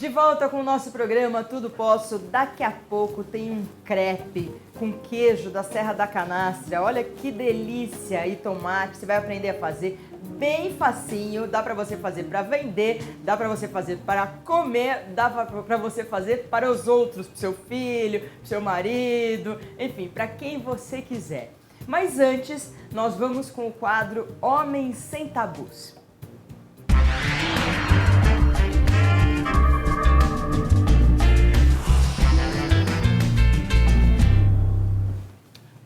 De volta com o nosso programa Tudo Posso. Daqui a pouco tem um crepe com queijo da Serra da Canastra. Olha que delícia! E tomate, você vai aprender a fazer bem facinho. Dá para você fazer para vender, dá para você fazer para comer, dá para você fazer para os outros, para seu filho, para seu marido, enfim, para quem você quiser. Mas antes, nós vamos com o quadro Homens Sem Tabus.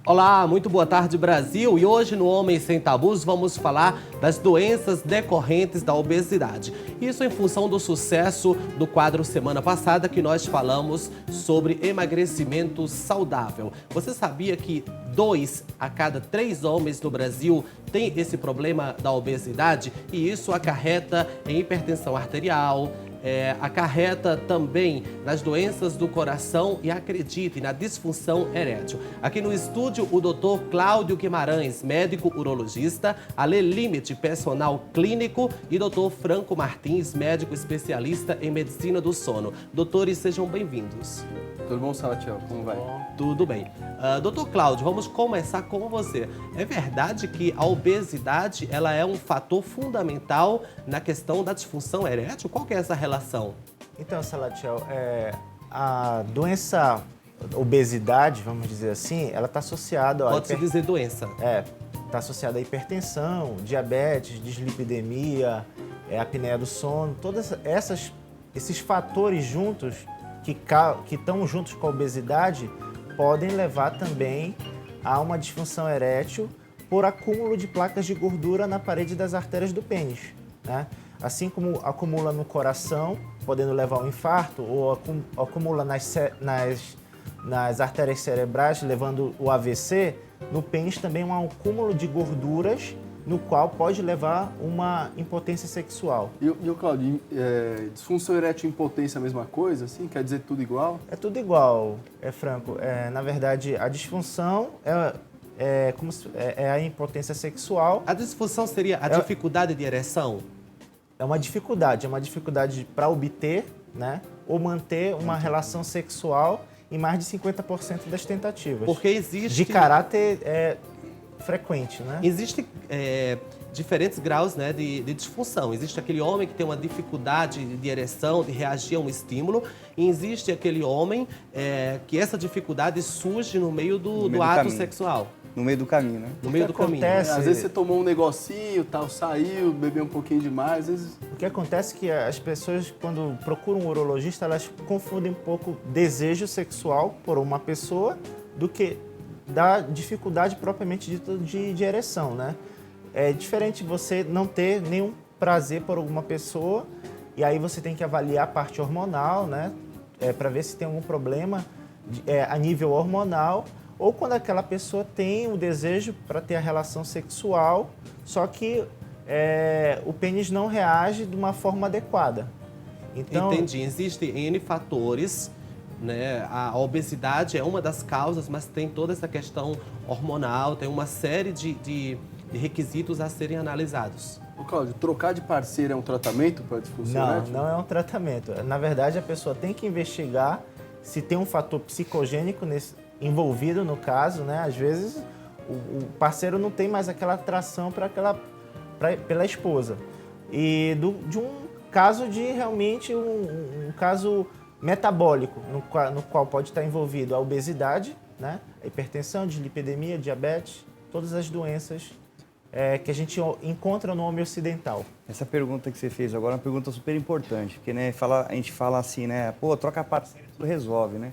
Olá, muito boa tarde, Brasil. E hoje no Homens Sem Tabus vamos falar das doenças decorrentes da obesidade. Isso em função do sucesso do quadro semana passada que nós falamos sobre emagrecimento saudável. Você sabia que 2 a cada 3 homens no Brasil têm esse problema da obesidade? E isso acarreta em hipertensão arterial, acarreta também nas doenças do coração e, acredite, na disfunção erétil. Aqui no estúdio, o Dr. Cláudio Guimarães, médico urologista, Ale Limite, personal clínico, e Dr. Franco Martins, médico especialista em medicina do sono. Doutores, sejam bem-vindos. Tudo bom, Salatiel? Como vai? Tudo bem. Doutor Cláudio, vamos começar com você. É verdade que a obesidade ela é um fator fundamental na questão da disfunção erétil? Qual que é essa relação? Então, Salatiel, a doença obesidade, vamos dizer assim, ela está associada... Pode-se dizer doença. Está associada à hipertensão, diabetes, dislipidemia, apneia do sono, todos esses fatores juntos que estão juntos com a obesidade podem levar também a uma disfunção erétil por acúmulo de placas de gordura na parede das artérias do pênis, né? Assim como acumula no coração, podendo levar a um infarto, ou acumula nas artérias cerebrais, levando o AVC, no pênis também um acúmulo de gorduras, no qual pode levar uma impotência sexual. E o Claudio, disfunção erétil e impotência é a mesma coisa, assim? Quer dizer tudo igual? É tudo igual, Franco. Na verdade, a disfunção é a impotência sexual. A disfunção seria a dificuldade de ereção? É uma dificuldade para obter, né, ou manter uma relação sexual em mais de 50% das tentativas. Porque existe... De caráter frequente, né? Existem diferentes graus, né, de disfunção. Existe aquele homem que tem uma dificuldade de ereção, de reagir a um estímulo, e existe aquele homem que essa dificuldade surge no meio do ato sexual. No meio do caminho, né? No meio do caminho. Às vezes você tomou um negocinho, tal, saiu, bebeu um pouquinho demais. Às vezes... O que acontece é que as pessoas, quando procuram um urologista, elas confundem um pouco desejo sexual por uma pessoa do que da dificuldade propriamente dita de ereção, né? É diferente você não ter nenhum prazer por alguma pessoa e aí você tem que avaliar a parte hormonal, né? Para ver se tem algum problema a nível hormonal, ou quando aquela pessoa tem o desejo para ter a relação sexual, só que o pênis não reage de uma forma adequada. Então, entendi. Existem N fatores, né? A obesidade é uma das causas, mas tem toda essa questão hormonal, tem uma série de requisitos a serem analisados. Ô, Cláudio, trocar de parceiro é um tratamento para disfunção erétil? Não é um tratamento. Na verdade, a pessoa tem que investigar se tem um fator psicogênico envolvido no caso, né? Às vezes o parceiro não tem mais aquela atração pela esposa. E de um caso de realmente um caso metabólico, no qual pode estar envolvido a obesidade, né? A hipertensão, dislipidemia, diabetes, todas as doenças que a gente encontra no homem ocidental. Essa pergunta que você fez agora é uma pergunta super importante, porque né, a gente fala assim, né? Pô, troca parceiro, tudo resolve, né?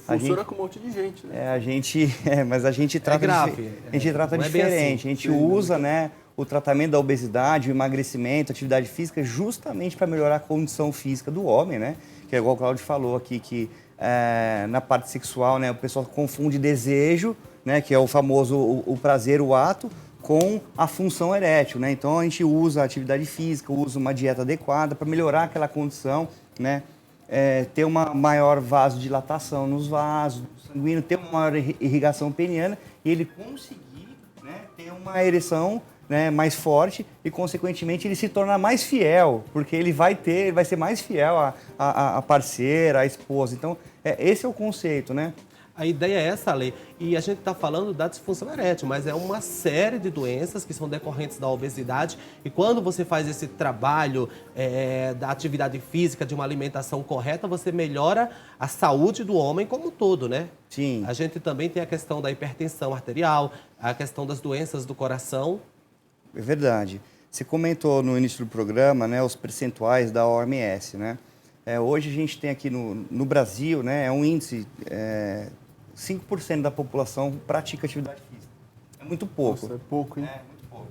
Funciona com um monte de gente, né? Mas a gente trata grave. A gente trata diferente. A gente usa, né, o tratamento da obesidade, o emagrecimento, a atividade física, justamente para melhorar a condição física do homem, né? Que é igual o Cláudio falou aqui, que na parte sexual, né, o pessoal confunde desejo, né, que é o famoso o prazer, o ato, com a função erétil, né? Então a gente usa a atividade física, usa uma dieta adequada para melhorar aquela condição, né? Ter uma maior vasodilatação nos vasos sanguíneos, ter uma maior irrigação peniana e ele conseguir, né, ter uma ereção né, mais forte e, consequentemente, ele se torna mais fiel, porque ele vai ser mais fiel à parceira, à esposa. Então, esse é o conceito, né? A ideia é essa, Ale, e a gente está falando da disfunção erétil, mas é uma série de doenças que são decorrentes da obesidade, e quando você faz esse trabalho da atividade física, de uma alimentação correta, você melhora a saúde do homem como um todo, né? Sim. A gente também tem a questão da hipertensão arterial, a questão das doenças do coração. É verdade. Você comentou no início do programa, né, os percentuais da OMS, né? Hoje a gente tem aqui no Brasil, né, é um índice, 5% da população pratica atividade física. É muito pouco. Nossa, é pouco, hein? É muito pouco.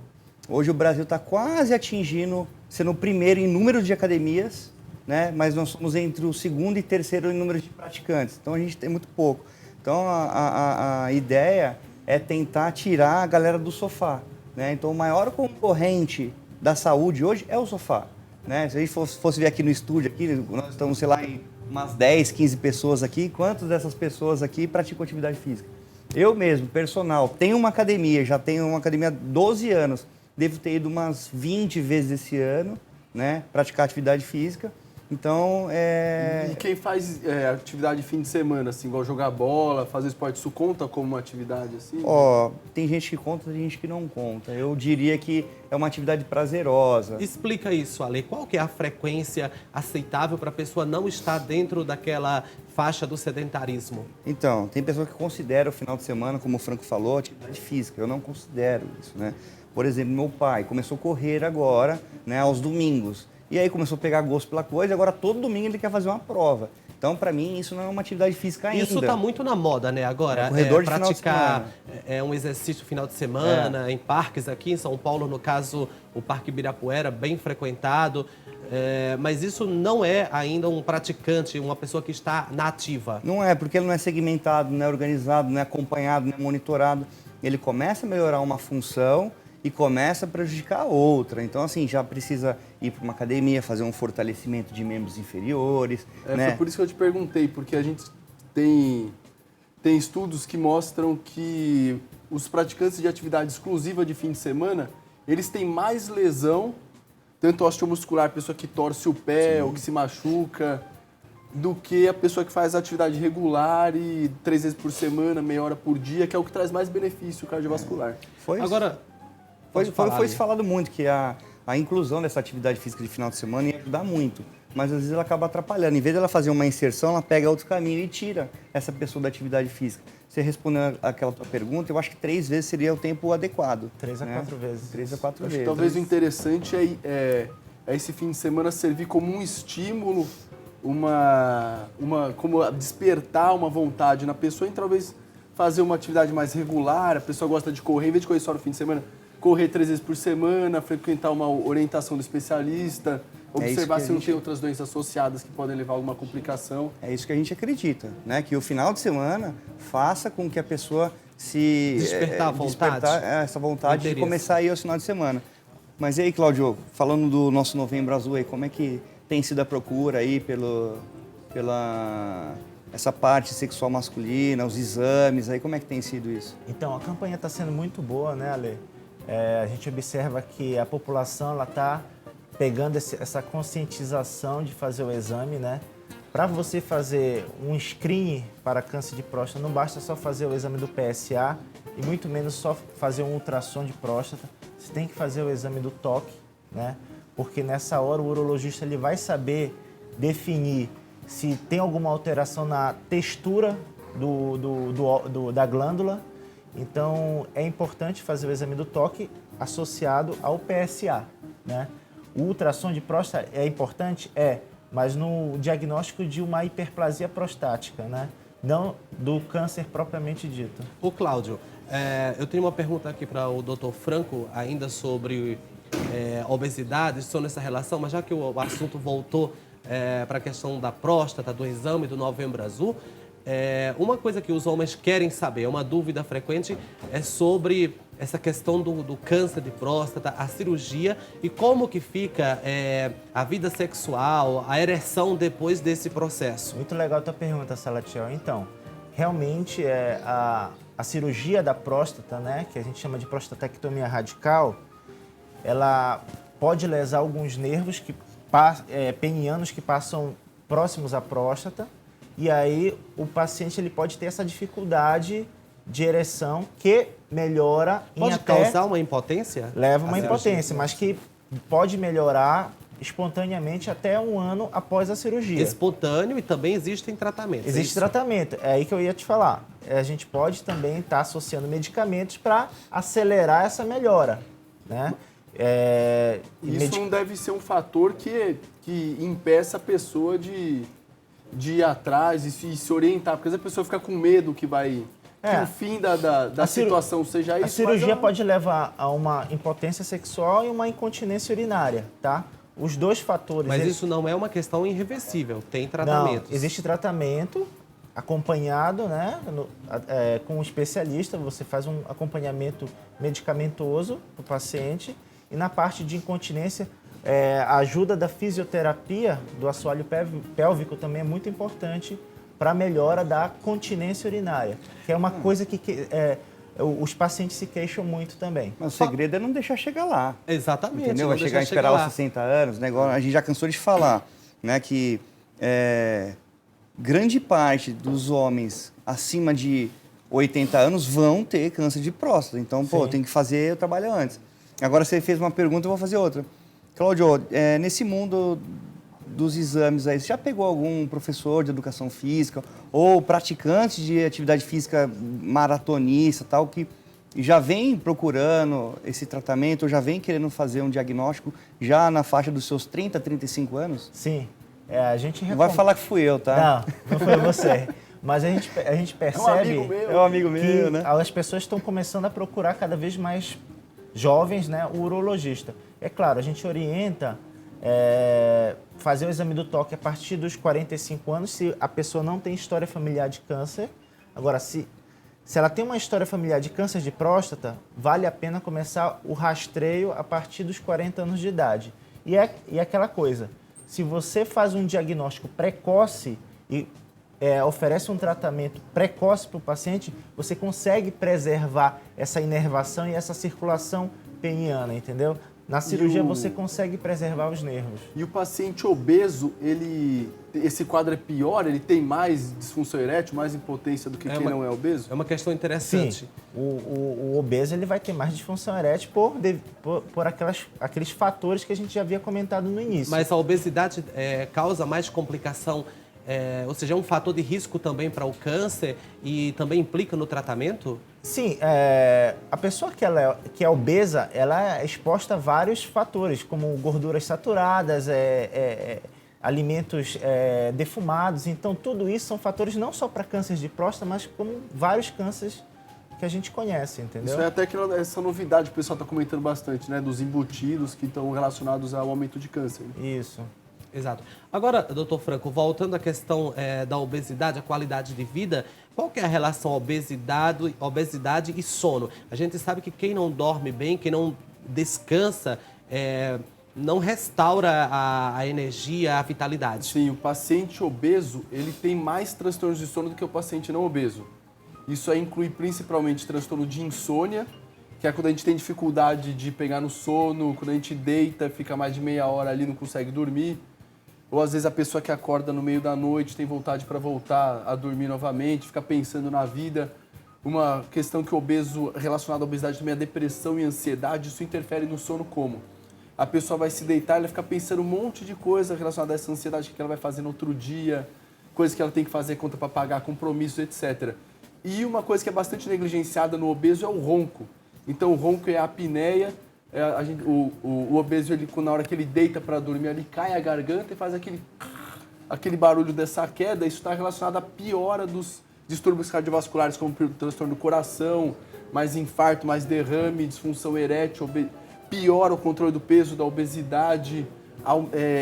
Hoje o Brasil está quase atingindo, sendo o primeiro em número de academias, né, mas nós somos entre o segundo e terceiro em número de praticantes. Então a gente tem muito pouco. Então a ideia é tentar tirar a galera do sofá, né? Então o maior concorrente da saúde hoje é o sofá. Né? Se a gente fosse ver aqui no estúdio, nós estamos, sei lá, em umas 10, 15 pessoas aqui. Quantas dessas pessoas aqui praticam atividade física? Eu mesmo, personal, tenho uma academia, já tenho uma academia há 12 anos. Devo ter ido umas 20 vezes esse ano, né, praticar atividade física. Então, E quem faz atividade de fim de semana, assim, igual jogar bola, fazer esporte, isso conta como uma atividade assim? Tem gente que conta, tem gente que não conta. Eu diria que é uma atividade prazerosa. Explica isso, Ale. Qual que é a frequência aceitável para a pessoa não estar dentro daquela faixa do sedentarismo? Então, tem pessoa que considera o final de semana, como o Franco falou, atividade física. Eu não considero isso, né? Por exemplo, meu pai começou a correr agora, né, aos domingos. E aí começou a pegar gosto pela coisa, e agora todo domingo ele quer fazer uma prova. Então, para mim, isso não é uma atividade física ainda. Isso está muito na moda, né? Agora, corredor de praticar um exercício final de semana, em parques aqui em São Paulo, no caso, o Parque Ibirapuera, bem frequentado. Mas isso não é ainda um praticante, uma pessoa que está na ativa. Não é, porque ele não é segmentado, não é organizado, não é acompanhado, não é monitorado. Ele começa a melhorar uma função e começa a prejudicar a outra. Então, assim, já precisa ir para uma academia, fazer um fortalecimento de membros inferiores, né? Foi por isso que eu te perguntei, porque a gente tem estudos que mostram que os praticantes de atividade exclusiva de fim de semana, eles têm mais lesão, tanto osteomuscular, a pessoa que torce o pé ou que se machuca, do que a pessoa que faz atividade regular e 3 vezes por semana, meia hora por dia, que é o que traz mais benefício cardiovascular. Foi se falado muito que a inclusão dessa atividade física de final de semana ia ajudar muito, mas às vezes ela acaba atrapalhando. Em vez de ela fazer uma inserção, ela pega outro caminho e tira essa pessoa da atividade física. Você respondendo aquela tua pergunta, eu acho que 3 vezes seria o tempo adequado. 3 a 4 vezes. 3 a 4 Acho vezes. que talvez o interessante é esse fim de semana servir como um estímulo, como despertar uma vontade na pessoa e talvez fazer uma atividade mais regular. A pessoa gosta de correr, em vez de correr só no fim de semana, correr 3 vezes por semana, frequentar uma orientação do especialista, observar se não tem outras doenças associadas que podem levar a alguma complicação. É isso que a gente acredita, né? Que o final de semana faça com que a pessoa se... Despertar essa vontade de começar a ir ao final de semana. Mas e aí, Cláudio, falando do nosso Novembro Azul aí, como é que tem sido a procura aí pela essa parte sexual masculina, os exames aí, como é que tem sido isso? Então, a campanha está sendo muito boa, né, Ale? A gente observa que a população está pegando essa conscientização de fazer o exame, né? Para você fazer um screening para câncer de próstata, não basta só fazer o exame do PSA e muito menos só fazer um ultrassom de próstata. Você tem que fazer o exame do toque, né? Porque nessa hora o urologista ele vai saber definir se tem alguma alteração na textura da glândula. Então, é importante fazer o exame do toque associado ao PSA, né? O ultrassom de próstata é importante? Mas no diagnóstico de uma hiperplasia prostática, né? Não do câncer propriamente dito. Ô, Cláudio, eu tenho uma pergunta aqui para o Dr. Franco, ainda sobre obesidade, sobre essa relação, mas já que o assunto voltou para a questão da próstata, do exame do Novembro Azul, uma coisa que os homens querem saber, uma dúvida frequente, é sobre essa questão do câncer de próstata, a cirurgia e como que fica a vida sexual, a ereção depois desse processo. Muito legal a tua pergunta, Salatiel. Então, realmente a cirurgia da próstata, né, que a gente chama de prostatectomia radical, ela pode lesar alguns nervos penianos que passam próximos à próstata, e aí o paciente ele pode ter essa dificuldade de ereção que melhora Pode causar uma impotência? Leva uma impotência, mas que pode melhorar espontaneamente até 1 ano após a cirurgia. Espontâneo, e também existem tratamentos. Existe tratamento, é aí que eu ia te falar. A gente pode também estar associando medicamentos para acelerar essa melhora, né? Isso não deve ser um fator que impeça a pessoa de ir atrás e se orientar, porque às vezes a pessoa fica com medo que o fim da situação seja isso. A cirurgia pode levar a uma impotência sexual e uma incontinência urinária, tá? Os 2 fatores... Mas isso não é uma questão irreversível, tem tratamento. Não, existe tratamento acompanhado, né, com um especialista, você faz um acompanhamento medicamentoso para o paciente, e na parte de incontinência, a ajuda da fisioterapia do assoalho pélvico também é muito importante para a melhora da continência urinária, que é uma coisa que os pacientes se queixam muito também. Mas o segredo é não deixar chegar lá. Exatamente. Entendeu? Vai chegar a esperar os 60 anos, né? Igual a gente já cansou de falar, né? Que grande parte dos homens acima de 80 anos vão ter câncer de próstata. Então, tem que fazer o trabalho antes. Agora, você fez uma pergunta, eu vou fazer outra. Cláudio, nesse mundo dos exames aí, você já pegou algum professor de educação física ou praticante de atividade física maratonista, tal, que já vem procurando esse tratamento, ou já vem querendo fazer um diagnóstico já na faixa dos seus 30, 35 anos? Sim. A gente Não vai falar que fui eu, tá? Não foi você. Mas a gente percebe É um amigo meu, que né? as pessoas estão começando a procurar cada vez mais jovens, né, o urologista. É claro, a gente orienta fazer o exame do toque a partir dos 45 anos, se a pessoa não tem história familiar de câncer. Agora, se ela tem uma história familiar de câncer de próstata, vale a pena começar o rastreio a partir dos 40 anos de idade. E aquela coisa, se você faz um diagnóstico precoce e oferece um tratamento precoce para o paciente, você consegue preservar essa inervação e essa circulação peniana, entendeu? Na cirurgia você consegue preservar os nervos. E o paciente obeso, esse quadro é pior? Ele tem mais disfunção erétil, mais impotência do que quem não é obeso? É uma questão interessante. Sim, o obeso ele vai ter mais disfunção erétil por aqueles fatores que a gente já havia comentado no início. Mas a obesidade causa mais complicação, ou seja, é um fator de risco também para o câncer e também implica no tratamento? Sim, a pessoa que é obesa, ela é exposta a vários fatores, como gorduras saturadas, alimentos defumados. Então, tudo isso são fatores não só para câncer de próstata, mas como vários cânceres que a gente conhece, entendeu? Isso é até essa novidade que o pessoal está comentando bastante, né? Dos embutidos que estão relacionados ao aumento de câncer. Isso. Exato. Agora, doutor Franco, voltando à questão da obesidade, a qualidade de vida, qual que é a relação obesidade e sono? A gente sabe que quem não dorme bem, quem não descansa, não restaura a energia, a vitalidade. Sim, o paciente obeso, ele tem mais transtornos de sono do que o paciente não obeso. Isso aí inclui principalmente transtorno de insônia, que é quando a gente tem dificuldade de pegar no sono, quando a gente deita, fica mais de meia hora ali, não consegue dormir. Ou às vezes a pessoa que acorda no meio da noite tem vontade para voltar a dormir novamente, fica pensando na vida. Uma questão que o obeso, relacionada à obesidade também é a depressão e ansiedade, isso interfere no sono como? A pessoa vai se deitar, ela fica pensando um monte de coisa relacionada a essa ansiedade que ela vai fazer no outro dia, coisas que ela tem que fazer, conta para pagar, compromissos, etc. E uma coisa que é bastante negligenciada no obeso é o ronco. Então o ronco é a apneia. O obeso, na hora que ele deita para dormir, ele cai a garganta e faz aquele barulho dessa queda. Isso está relacionado à piora dos distúrbios cardiovasculares, como o transtorno do coração, mais infarto, mais derrame, disfunção erétil, piora o controle do peso, da obesidade.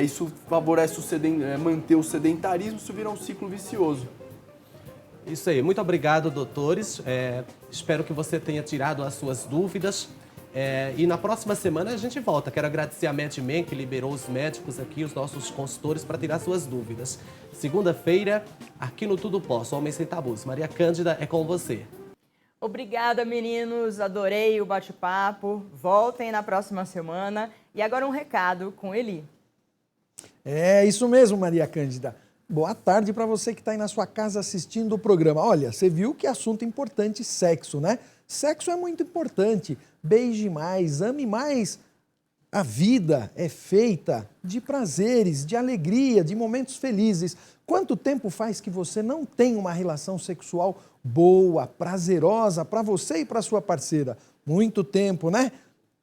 Isso favorece manter o sedentarismo, isso vira um ciclo vicioso. Isso aí. Muito obrigado, doutores. Espero que você tenha tirado as suas dúvidas. E na próxima semana a gente volta. Quero agradecer a MedMen, que liberou os médicos aqui, os nossos consultores, para tirar suas dúvidas. Segunda-feira, aqui no Tudo Posso, Homem Sem Tabus. Maria Cândida, é com você. Obrigada, meninos. Adorei o bate-papo. Voltem na próxima semana. E agora um recado com Eli. É isso mesmo, Maria Cândida. Boa tarde para você que está aí na sua casa assistindo o programa. Olha, você viu que assunto importante, sexo, né? Sexo é muito importante. Beije mais, ame mais. A vida é feita de prazeres, de alegria, de momentos felizes. Quanto tempo faz que você não tem uma relação sexual boa, prazerosa para você e para sua parceira? Muito tempo, né?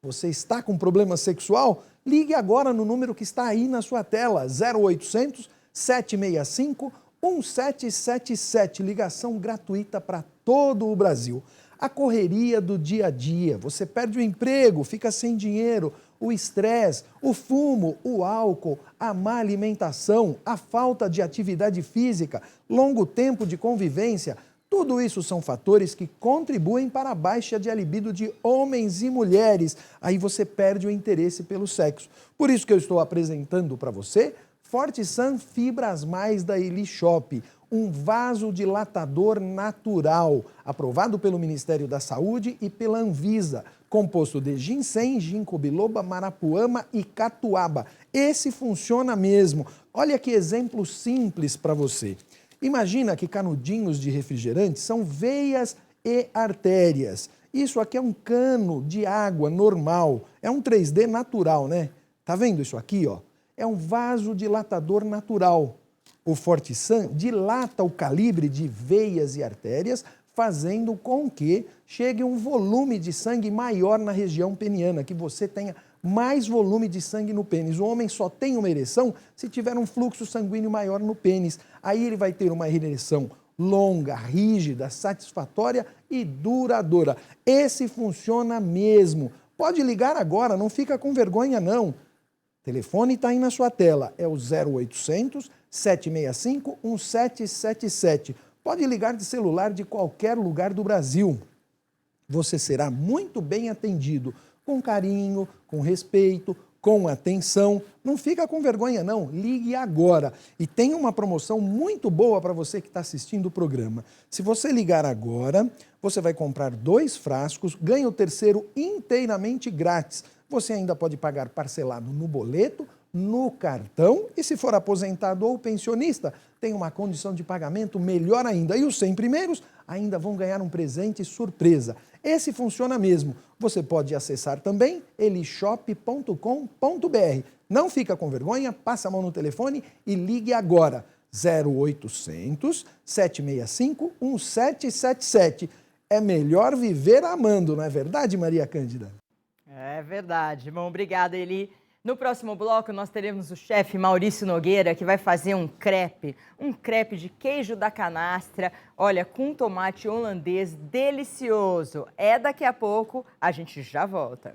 Você está com problema sexual? Ligue agora no número que está aí na sua tela, 0800 765 1777, ligação gratuita para todo o Brasil. A correria do dia a dia, você perde o emprego, fica sem dinheiro, o estresse, o fumo, o álcool, a má alimentação, a falta de atividade física, longo tempo de convivência, tudo isso são fatores que contribuem para a baixa de libido de homens e mulheres. Aí você perde o interesse pelo sexo. Por isso que eu estou apresentando para você Fortisam Fibras Mais da Eli Shop, um vasodilatador natural, aprovado pelo Ministério da Saúde e pela Anvisa, composto de ginseng, ginkgo biloba, marapuama e catuaba. Esse funciona mesmo. Olha que exemplo simples para você. Imagina que canudinhos de refrigerante são veias e artérias. Isso aqui é um cano de água normal, é um 3D natural, né? Tá vendo isso aqui, ó? É um vasodilatador natural. O Fortisam dilata o calibre de veias e artérias, fazendo com que chegue um volume de sangue maior na região peniana, que você tenha mais volume de sangue no pênis. O homem só tem uma ereção se tiver um fluxo sanguíneo maior no pênis. Aí ele vai ter uma ereção longa, rígida, satisfatória e duradoura. Esse funciona mesmo. Pode ligar agora, não fica com vergonha não. O telefone está aí na sua tela, é o 0800 765 1777. Pode ligar de celular de qualquer lugar do Brasil. Você será muito bem atendido, com carinho, com respeito, com atenção. Não fica com vergonha não, ligue agora. E tem uma promoção muito boa para você que está assistindo o programa. Se você ligar agora, você vai comprar 2 frascos, ganha o terceiro inteiramente grátis. Você ainda pode pagar parcelado no boleto, no cartão e se for aposentado ou pensionista, tem uma condição de pagamento melhor ainda. E os 100 primeiros ainda vão ganhar um presente surpresa. Esse funciona mesmo. Você pode acessar também elishop.com.br. Não fica com vergonha, passa a mão no telefone e ligue agora. 0800 765 1777. É melhor viver amando, não é verdade, Maria Cândida? É verdade. Bom, obrigada, Eli. No próximo bloco, nós teremos o chefe Maurício Nogueira, que vai fazer um crepe de queijo da canastra, olha, com tomate holandês delicioso. É daqui a pouco, a gente já volta.